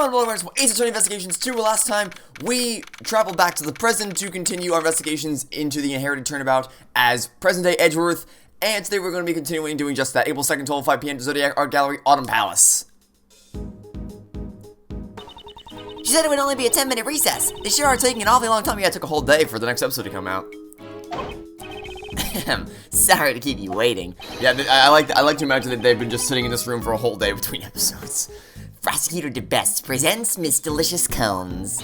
and welcome to Ace Attorney Investigations 2. Last time, we traveled back to the present to continue our investigations into the inherited Turnabout as present-day Edgeworth, and today we're going to be continuing doing just that. April 2nd, 12:05 p.m. to Zodiac Art Gallery, Autumn Palace. She said it would only be a 10-minute recess. They sure are taking an awfully long time. Yeah, it took a whole day for the next episode to come out. Sorry to keep you waiting. Yeah, I like to imagine that they've been just sitting in this room for a whole day between episodes. Prosecutor the Best presents Miss Delicious Cones.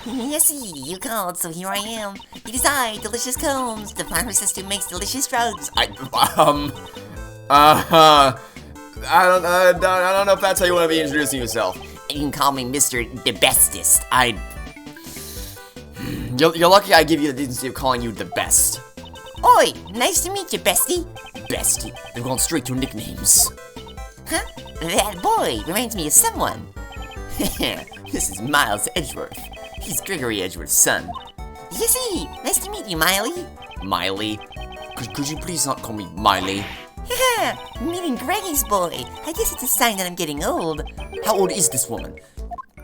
Yes, you called, so here I am. You decide, Delicious Cones, the pharmacist who makes delicious drugs. I don't know if that's how you want to be introducing yourself. And you can call me Mr. The Bestest. You're lucky I give you the decency of calling you the best. Oi, nice to meet you, Bestie. Bestie. They've gone straight to nicknames. Huh? That boy reminds me of someone. This is Miles Edgeworth. He's Gregory Edgeworth's son. Yesy, nice to meet you, Miley. Miley? Could you please not call me Miley? Yeah, meeting Greggy's boy. I guess it's a sign that I'm getting old. How old is this woman?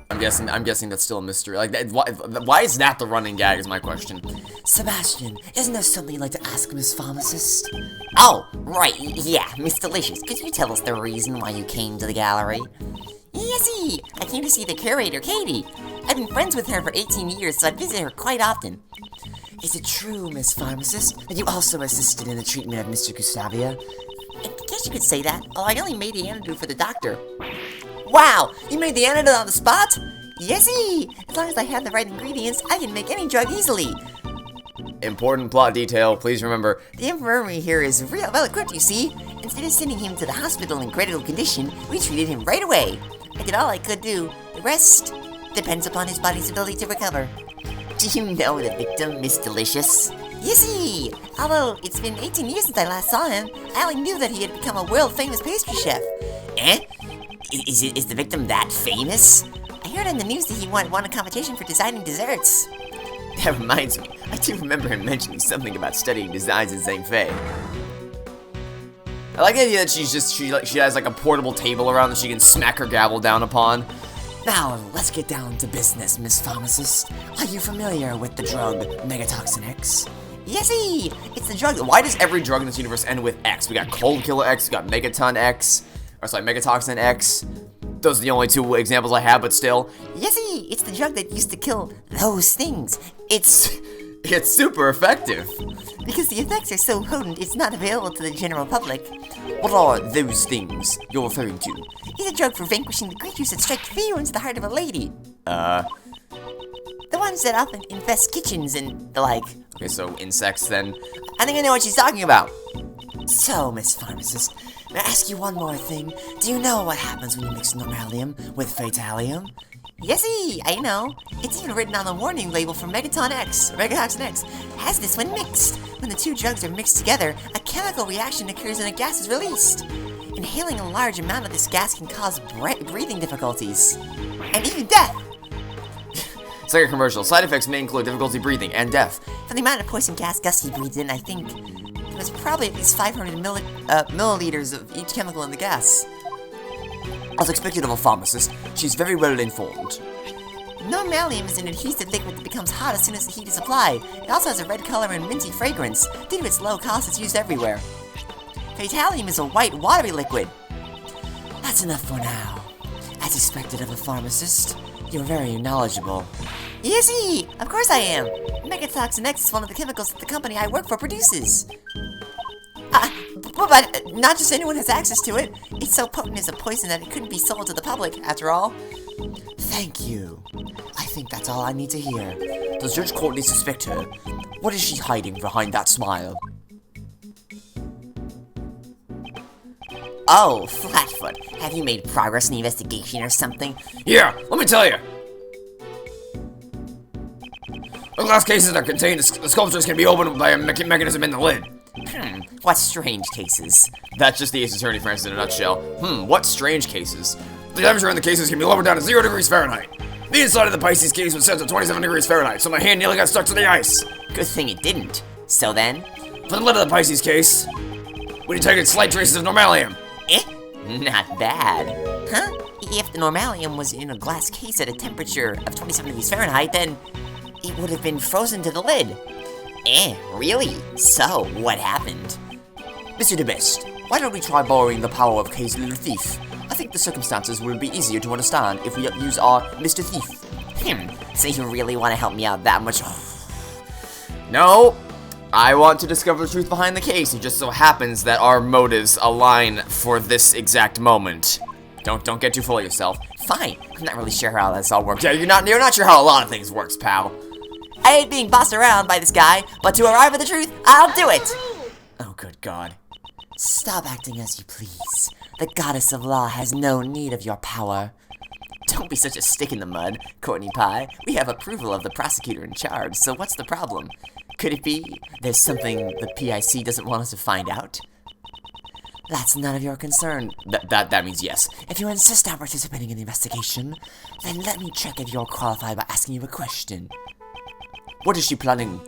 I'm guessing that's still a mystery. Like, why is that the running gag is my question. Sebastian, isn't there something you'd like to ask Miss Pharmacist? Oh, right, yeah, Miss Delicious, could you tell us the reason why you came to the gallery? Yesy, I came to see the Curator, Katie. I've been friends with her for 18 years, so I visit her quite often. Is it true, Miss Pharmacist, that you also assisted in the treatment of Mr. Gustavia? I guess you could say that, although I only made the antidote for the doctor. Wow, you made the antidote on the spot? Yesy! As long as I have the right ingredients, I can make any drug easily. Important plot detail, please remember. The infirmary here is real well equipped, you see. Instead of sending him to the hospital in critical condition, we treated him right away. I did all I could do. The rest depends upon his body's ability to recover. Do you know the victim, Miss Delicious? Yesy! Although it's been 18 years since I last saw him, I only knew that he had become a world-famous pastry chef. Eh? Is the victim that famous? I heard on the news that he won a competition for designing desserts. That reminds me, I do remember him mentioning something about studying designs in St. Fei. I like the idea that she has like a portable table around that she can smack her gavel down upon. Now, let's get down to business, Miss Pharmacist. Are you familiar with the drug Megatoxin X? Yesy! It's the drug. Why does every drug in this universe end with X? We got Cold Killer X, we got Megatoxin X. Those are the only two examples I have, but still. Yesy! It's the drug that used to kill those things. It's super effective. Because the effects are so potent, it's not available to the general public. What are those things you're referring to? It's a drug for vanquishing the creatures that strike fear into the heart of a lady. The ones that often infest kitchens and the like. Okay, so insects then. I think I know what she's talking about. So, Miss Pharmacist, may I ask you one more thing? Do you know what happens when you mix normalium with fatalium? Yesy, I know. It's even written on the warning label for Megatoxin X. Has this when mixed. When the two drugs are mixed together, a chemical reaction occurs and a gas is released. Inhaling a large amount of this gas can cause breathing difficulties. And even death. It's like a commercial. Side effects may include difficulty breathing and death. For the amount of poison gas Gusty breathed in, I think there was probably at least 500 milliliters of each chemical in the gas. As expected of a pharmacist, she's very well informed. Normalium is an adhesive liquid that becomes hot as soon as the heat is applied. It also has a red color and minty fragrance. Due to its low cost, it's used everywhere. Fatalium is a white, watery liquid. That's enough for now. As expected of a pharmacist, you're very knowledgeable. Yesy! Of course I am! Megatoxin X is one of the chemicals that the company I work for produces. But not just anyone has access to it. It's so potent as a poison that it couldn't be sold to the public, after all. Thank you. I think that's all I need to hear. Does Judge Courtney suspect her? What is she hiding behind that smile? Oh, Flatfoot, have you made progress in the investigation or something? Yeah, let me tell you. The glass cases that contain the sculptures can be opened by a mechanism in the lid. What strange cases? That's just the Ace Attorney Francis in a nutshell. What strange cases? The temperature in the cases can be lowered down to 0 degrees Fahrenheit. The inside of the Pisces case was set to 27 degrees Fahrenheit, so my hand nearly got stuck to the ice. Good thing it didn't. So then? For the lid of the Pisces case, we detected slight traces of normalium. Not bad. Huh? If the normalium was in a glass case at a temperature of 27 degrees Fahrenheit, then it would have been frozen to the lid. Really? So, what happened? Mr. De Best, why don't we try borrowing the power of K's little thief? I think the circumstances will be easier to understand if we use our Mr. Thief. So you really want to help me out that much? No, I want to discover the truth behind the case. It just so happens that our motives align for this exact moment. Don't get too full of yourself. Fine, I'm not really sure how this all works. Yeah, you're not sure how a lot of things works, pal. I hate being bossed around by this guy, but to arrive at the truth, I'll do it! Oh, good God. Stop acting as you please. The goddess of law has no need of your power. Don't be such a stick in the mud, Courtney Pie. We have approval of the prosecutor in charge, so what's the problem? Could it be there's something the PIC doesn't want us to find out? That's none of your concern. That means yes. If you insist on participating in the investigation, then let me check if you're qualified by asking you a question. What is she planning?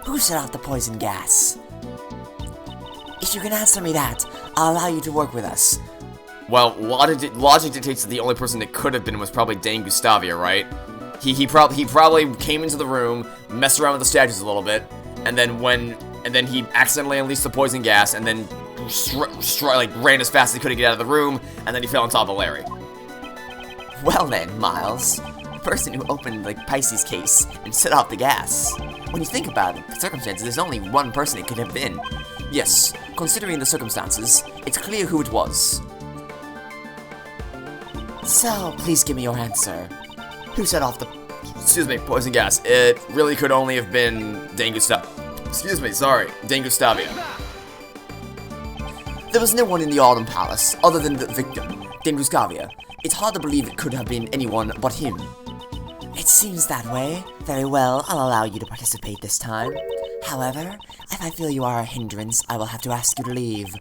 Who set off the poison gas? If you can answer me that, I'll allow you to work with us. Well, logic dictates that the only person it could have been was probably Dane Gustavia, right? He probably came into the room, messed around with the statues a little bit, and then he accidentally unleashed the poison gas, and then ran as fast as he could to get out of the room, and then he fell on top of Larry. Well then, Miles, the person who opened the Pisces case and set off the gas. When you think about it, the circumstances, there's only one person it could have been. Yes, considering the circumstances, it's clear who it was. So, please give me your answer. Who set off the poison gas? It really could only have been Dane Gustavia. There was no one in the Autumn Palace other than the victim, Dane Gustavia. It's hard to believe it could have been anyone but him. It seems that way. Very well, I'll allow you to participate this time. However, if I feel you are a hindrance, I will have to ask you to leave.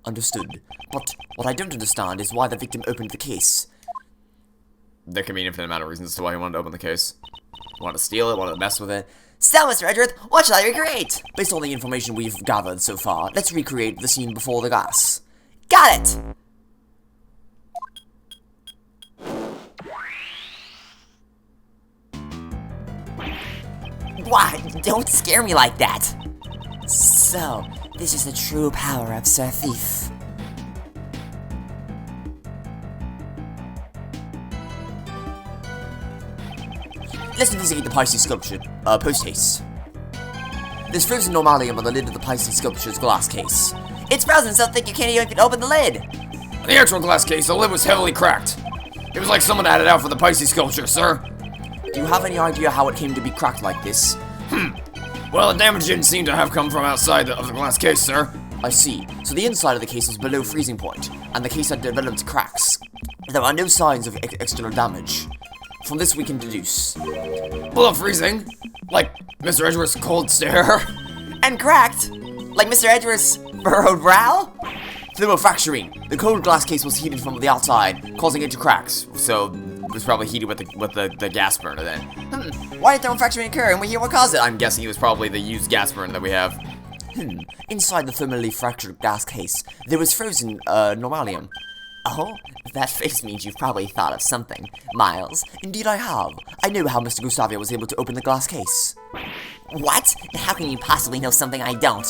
Understood. But what I don't understand is why the victim opened the case. There can be an infinite amount of reasons as to why he wanted to open the case. Wanted to steal it, wanted to mess with it. So, Mr. Edgeworth, what shall I recreate? Based on the information we've gathered so far, let's recreate the scene before the gas. Got it! Why? Don't scare me like that! So, this is the true power of Sir Thief. Let's investigate the Pisces sculpture, post-haste. There's frozen normalium on the lid of the Pisces sculpture's glass case. It's frozen so thick you can't even open the lid! On the actual glass case, the lid was heavily cracked. It was like someone had it out for the Pisces sculpture, sir. Do you have any idea how it came to be cracked like this? Well, the damage didn't seem to have come from outside of the glass case, sir. I see. So the inside of the case was below freezing point, and the case had developed cracks. There are no signs of external damage. From this we can deduce. Below freezing? Like Mr. Edgeworth's cold stare? And cracked? Like Mr. Edgeworth's furrowed brow? Thermofracturing. The cold glass case was heated from the outside, causing it to cracks. So it was probably heated with the gas burner then. Why did thermofracturing occur and we hear what caused it? I'm guessing it was probably the used gas burner that we have. Inside the thermally fractured gas case, there was frozen normalium. Oh, that face means you've probably thought of something, Miles. Indeed I have. I know how Mr. Gustavia was able to open the glass case. What? How can you possibly know something I don't?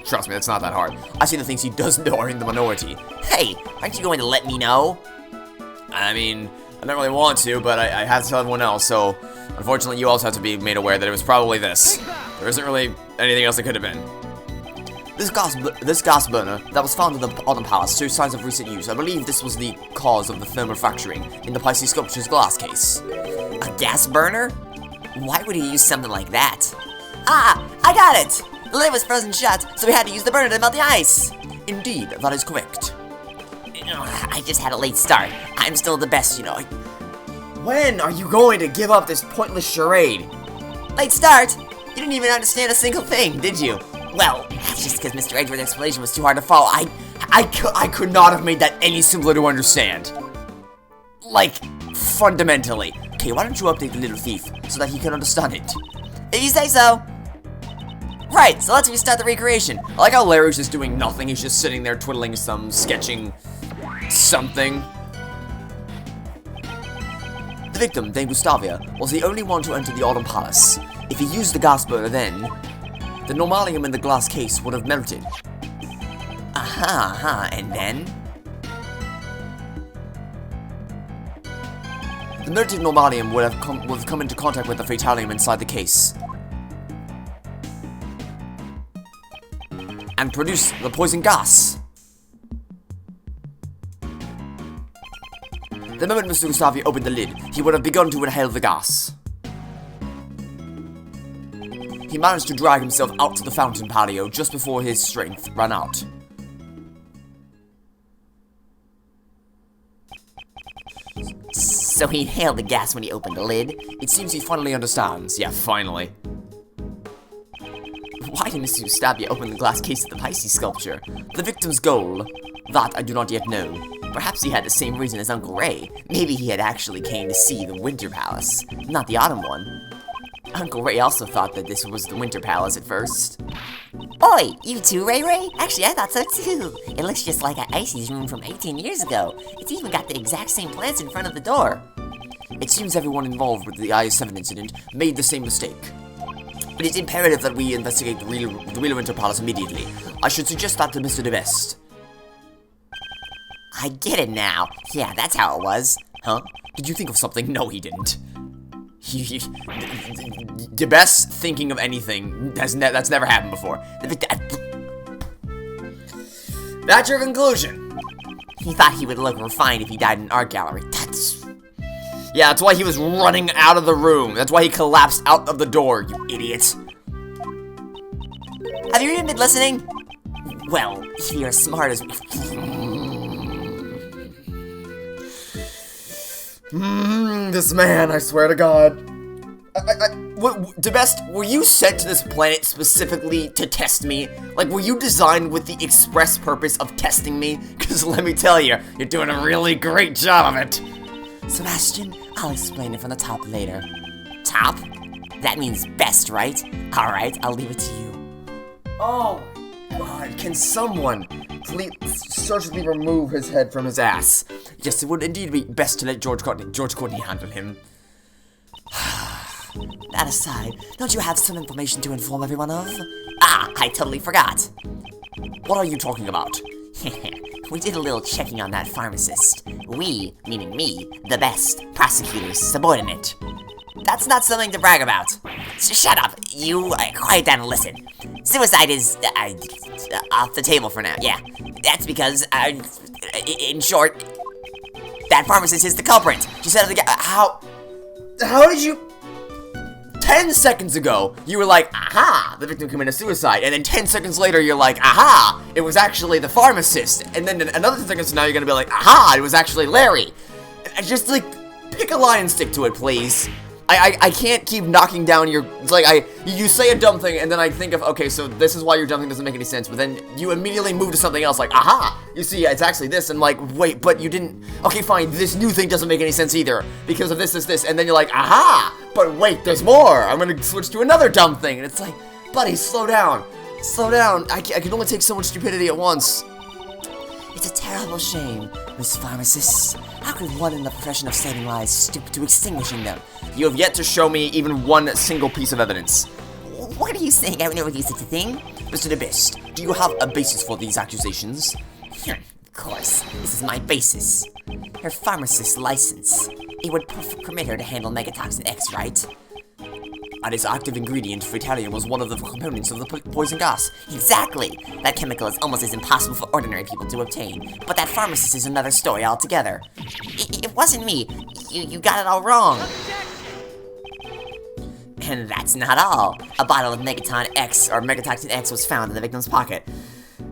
Trust me, that's not that hard. I see the things he does know are in the minority. Hey, aren't you going to let me know? I mean, I don't really want to, but I have to tell everyone else, so unfortunately you also have to be made aware that it was probably this. There isn't really anything else it could have been. This gas burner that was found in the Autumn Palace shows signs of recent use. I believe this was the cause of the thermal fracturing in the Pisces sculpture's glass case. A gas burner? Why would he use something like that? Ah, I got it! The lid was frozen shut, so we had to use the burner to melt the ice. Indeed, that is correct. I just had a late start. I'm still the best, you know. When are you going to give up this pointless charade? Late start? You didn't even understand a single thing, did you? Well, that's just because Mr. Edgeworth's explanation was too hard to follow. I could not have made that any simpler to understand. Like, fundamentally. Okay, why don't you update the little thief so that he can understand it? If you say so. Right, so let's restart the recreation. I like how Larry's just doing nothing. He's just sitting there twiddling some, sketching something. The victim, Dame Gustavia, was the only one to enter the Autumn Palace. If he used the gas burner then, the normalium in the glass case would have melted. Aha, and then? The melted normalium would have come into contact with the fatalium inside the case, and produce the poison gas. The moment Mr. Gustavia opened the lid, he would have begun to inhale the gas. He managed to drag himself out to the fountain patio just before his strength ran out. So he inhaled the gas when he opened the lid? It seems he finally understands. Yeah, finally. Why did Mr. Gustavia open the glass case of the Pisces sculpture? The victim's goal? That I do not yet know. Perhaps he had the same reason as Uncle Ray. Maybe he had actually came to see the Winter Palace, not the Autumn one. Uncle Ray also thought that this was the Winter Palace at first. Oi, you too, Ray Ray? Actually, I thought so too. It looks just like Icy's room from 18 years ago. It's even got the exact same plants in front of the door. It seems everyone involved with the IS-7 incident made the same mistake. It is imperative that we investigate the real Winter Palace immediately. I should suggest that to Mr. De Best. I get it now. Yeah, that's how it was. Huh? Did you think of something? No, he didn't. The best thinking of anything that's never happened before. That's your conclusion. He thought he would look refined if he died in an art gallery. Yeah, that's why he was running out of the room. That's why he collapsed out of the door, you idiot. Have you even been listening? Well, if you're as smart as me. This man, I swear to God. De Best, were you sent to this planet specifically to test me? Like, were you designed with the express purpose of testing me? Because let me tell you, you're doing a really great job of it. Sebastian, I'll explain it from the top later. Top? That means best, right? Alright, I'll leave it to you. Oh, God, can someone please surgically remove his head from his ass? Yes, it would indeed be best to let George Courtney handle him. That aside, don't you have some information to inform everyone of? Ah, I totally forgot. What are you talking about? We did a little checking on that pharmacist. We, meaning me, the best, prosecutor's subordinate. That's not something to brag about. So shut up. You quiet down and listen. Suicide is off the table for now. Yeah, that's because, in short, that pharmacist is the culprit. She said the guy. How did you? 10 seconds ago, you were like, aha, the victim committed suicide, and then 10 seconds later, you're like, aha, it was actually the pharmacist, and then another 10 seconds from now, you're gonna be like, aha, it was actually Larry. And just, like, pick a line and stick to it, please. I can't keep knocking down your, like, you say a dumb thing, and then I think of, okay, so this is why your dumb thing doesn't make any sense, but then you immediately move to something else, like, aha, you see, it's actually this, and like, wait, but you didn't, okay, fine, this new thing doesn't make any sense either, because of this, and then you're like, aha, but wait, there's more, I'm gonna switch to another dumb thing, and it's like, buddy, slow down, I can only take so much stupidity at once. It's a terrible shame, Miss Pharmacist. How could one in the profession of saving lives stoop to extinguishing them? You have yet to show me even one single piece of evidence. What are you saying? I would never do such a thing. Mr. De Best, do you have a basis for these accusations? Of course, this is my basis. Her pharmacist's license. It would permit her to handle megatoxin X, right? And its active ingredient, fatalium, was one of the components of the poison gas. Exactly! That chemical is almost as impossible for ordinary people to obtain. But that pharmacist is another story altogether. It wasn't me. You got it all wrong. And that's not all. A bottle of megatoxin X was found in the victim's pocket.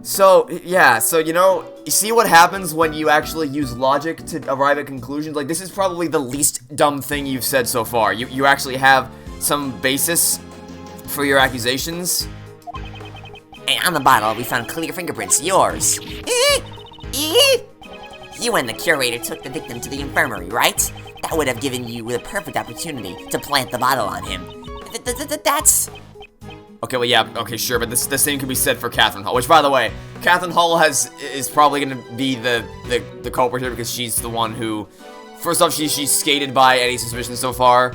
So, yeah, so, you see what happens when you actually use logic to arrive at conclusions? Like, this is probably the least dumb thing you've said so far. You actually have some basis for your accusations. And on the bottle, we found clear fingerprints. Yours. You and the curator took the victim to the infirmary, right? That would have given you the perfect opportunity to plant the bottle on him. That's... Okay, well, yeah, okay, sure, but the same can be said for Catherine Hall, which, by the way, Catherine Hall is probably gonna be the culprit here because she's the one who First off, she's skated by any suspicion so far.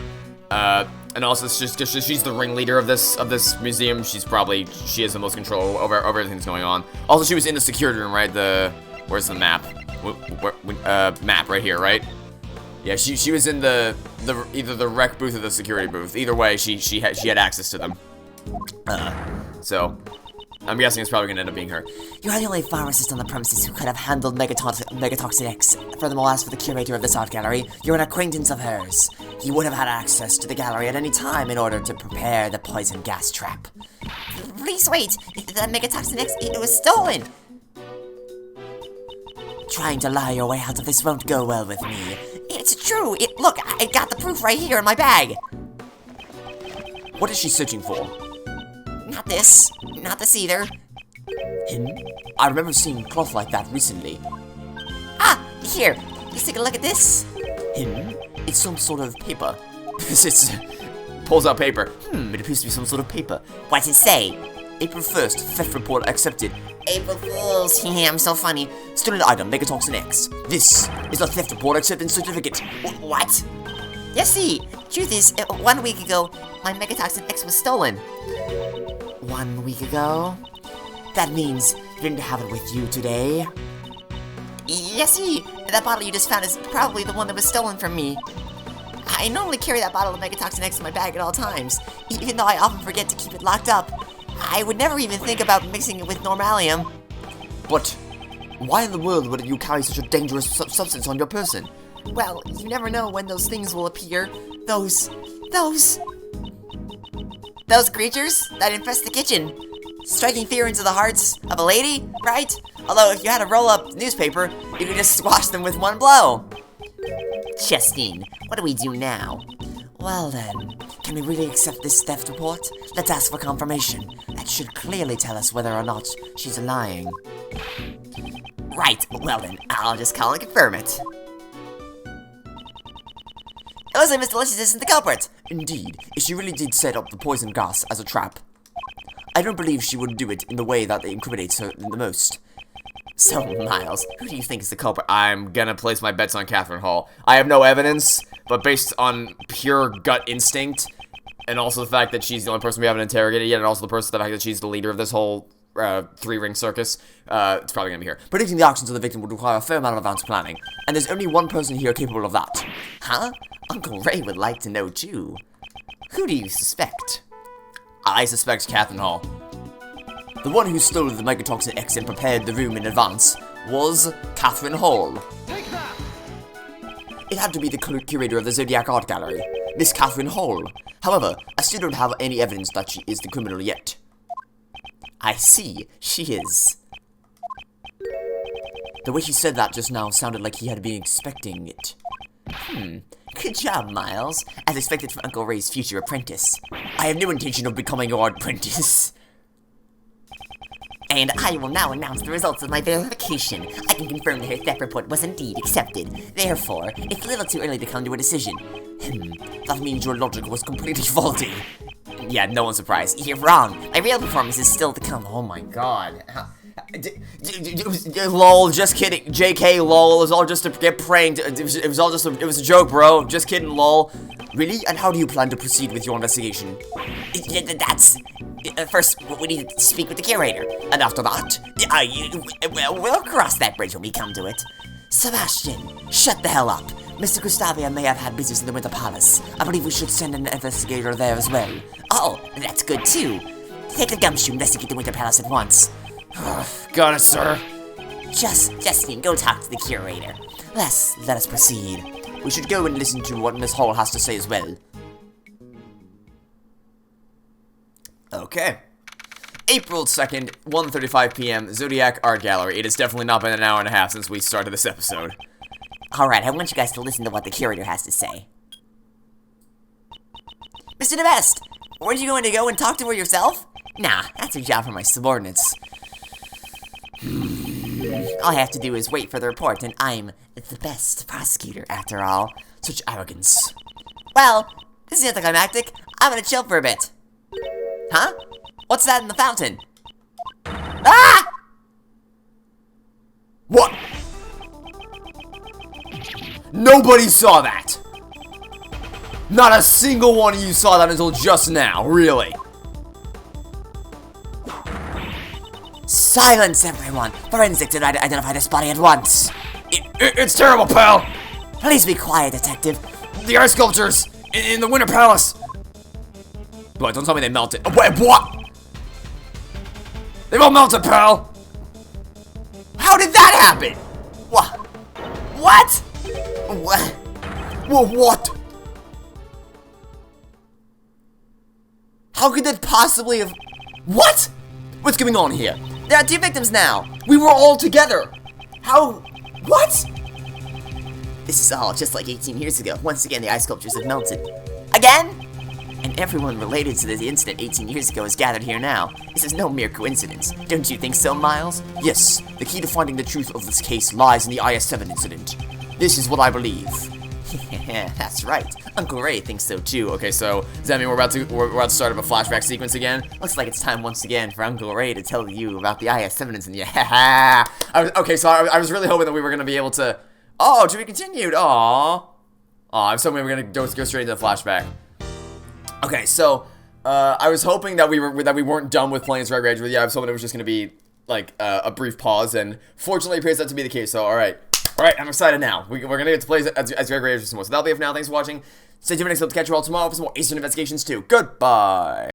And also, it's just she's the ringleader of this museum. She has the most control over everything that's going on. Also, she was in the security room, right? Where's the map? Map right here, right? Yeah, she was in either the rec booth or the security booth. Either way, she had access to them. So I'm guessing it's probably gonna end up being her. You are the only pharmacist on the premises who could have handled Megatoxin X. Furthermore, as for the curator of this art gallery, you're an acquaintance of hers. You would have had access to the gallery at any time in order to prepare the poison gas trap. Please wait! The Megatoxin X, it was stolen! Trying to lie your way out of this won't go well with me. It's true! Look, I got the proof right here in my bag! What is she searching for? Not this. Not this either. Him? I remember seeing cloth like that recently. Ah! Here! Let's take a look at this. Him? It's some sort of paper. This pulls out paper. It appears to be some sort of paper. What's it say? April 1st, theft report accepted. April Fools! Yeah, I'm so funny. Stolen item, Megatoxin X. This is the theft report acceptance certificate. What? Yes, see, truth is, 1 week ago, my Megatoxin X was stolen. 1 week ago? That means you didn't have it with you today? Yes, see, that bottle you just found is probably the one that was stolen from me. I normally carry that bottle of Megatoxin X in my bag at all times, even though I often forget to keep it locked up. I would never even think about mixing it with Normalium. But why in the world would you carry such a dangerous substance on your person? Well, you never know when those things will appear. Those creatures that infest the kitchen. Striking fear into the hearts of a lady, right? Although if you had a roll-up newspaper, you could just squash them with one blow. Justine, what do we do now? Well then, can we really accept this theft report? Let's ask for confirmation. That should clearly tell us whether or not she's lying. Right, well then, I'll just call and confirm it. It looks like Miss Delicious isn't the culprit. Indeed, if she really did set up the poison gas as a trap, I don't believe she would do it in the way that incriminates her the most. So, Miles, who do you think is the culprit? I'm gonna place my bets on Catherine Hall. I have no evidence, but based on pure gut instinct, and also the fact that she's the only person we haven't interrogated yet, and also the fact that she's the leader of this whole three-ring circus, it's probably gonna be her. Predicting the actions of the victim would require a fair amount of advanced planning, and there's only one person here capable of that. Huh? Uncle Ray would like to know too. Who do you suspect? I suspect Catherine Hall. The one who stole the Megatoxin X and prepared the room in advance was Catherine Hall. Take that! It had to be the curator of the Zodiac Art Gallery, Miss Catherine Hall. However, I still don't have any evidence that she is the criminal yet. I see, she is. The way she said that just now sounded like he had been expecting it. Good job, Miles. As expected from Uncle Ray's future apprentice. I have no intention of becoming your apprentice. And I will now announce the results of my verification. I can confirm that her theft report was indeed accepted. Therefore, it's a little too early to come to a decision. That means your logic was completely faulty. Yeah, no one's surprised. You're wrong. My real performance is still to come. Oh my god. Lol, just kidding. JK, lol, it was all just to get pranked. It was a joke, bro. Just kidding, lol. Really? And how do you plan to proceed with your investigation? First, we need to speak with the curator. And after that? We'll cross that bridge when we come to it. Sebastian, shut the hell up. Mr. Gustavia may have had business in the Winter Palace. I believe we should send an investigator there as well. Oh, that's good too. Take the gumshoe to investigate the Winter Palace at once. Got it, sir. Justine, go talk to the curator. Let us proceed. We should go and listen to what Miss Hall has to say as well. Okay. April 2nd, 1:35 p.m., Zodiac Art Gallery. It has definitely not been an hour and a half since we started this episode. Alright, I want you guys to listen to what the curator has to say. Mr. DeBest, weren't you going to go and talk to her yourself? Nah, that's a job for my subordinates. All I have to do is wait for the report, and I'm the best prosecutor, after all. Such arrogance. Well, this is anticlimactic. I'm gonna chill for a bit. Huh? What's that in the fountain? Ah! What? No! Nobody saw that! Not a single one of you saw that until just now, really. Silence, everyone! Forensics did identify this body at once! It's terrible, pal! Please be quiet, detective. The ice sculptures in the Winter Palace! What, don't tell me they melted. Oh, wait, what? They've all melted, pal! How did that happen? What? What? What? Well, what? How could that possibly have... What? What's going on here? There are 2 victims now. We were all together. How... What? This is all just like 18 years ago. Once again, the ice sculptures have melted. Again? And everyone related to the incident 18 years ago is gathered here now. This is no mere coincidence. Don't you think so, Miles? Yes, the key to finding the truth of this case lies in the IS-7 incident. This is what I believe. Yeah, that's right. Uncle Ray thinks so too. Okay, so does that mean we're about to start up a flashback sequence again? Looks like it's time once again for Uncle Ray to tell you about the IS-7 incident. Yeah. Okay, so I was really hoping that we were gonna be able to. Oh, to be continued. Aww. I was hoping we were gonna go straight into the flashback. Okay, so I was hoping that we weren't done with playing Red Rage. Yeah, I was hoping it was just gonna be like a brief pause, and fortunately, it appears that to be the case. So, all right, I'm excited now. We're gonna get to play as Red Rage some more. So that'll be it for now. Thanks for watching. Stay tuned for next episode to catch you all tomorrow for some more Eastern Investigations 2. Goodbye.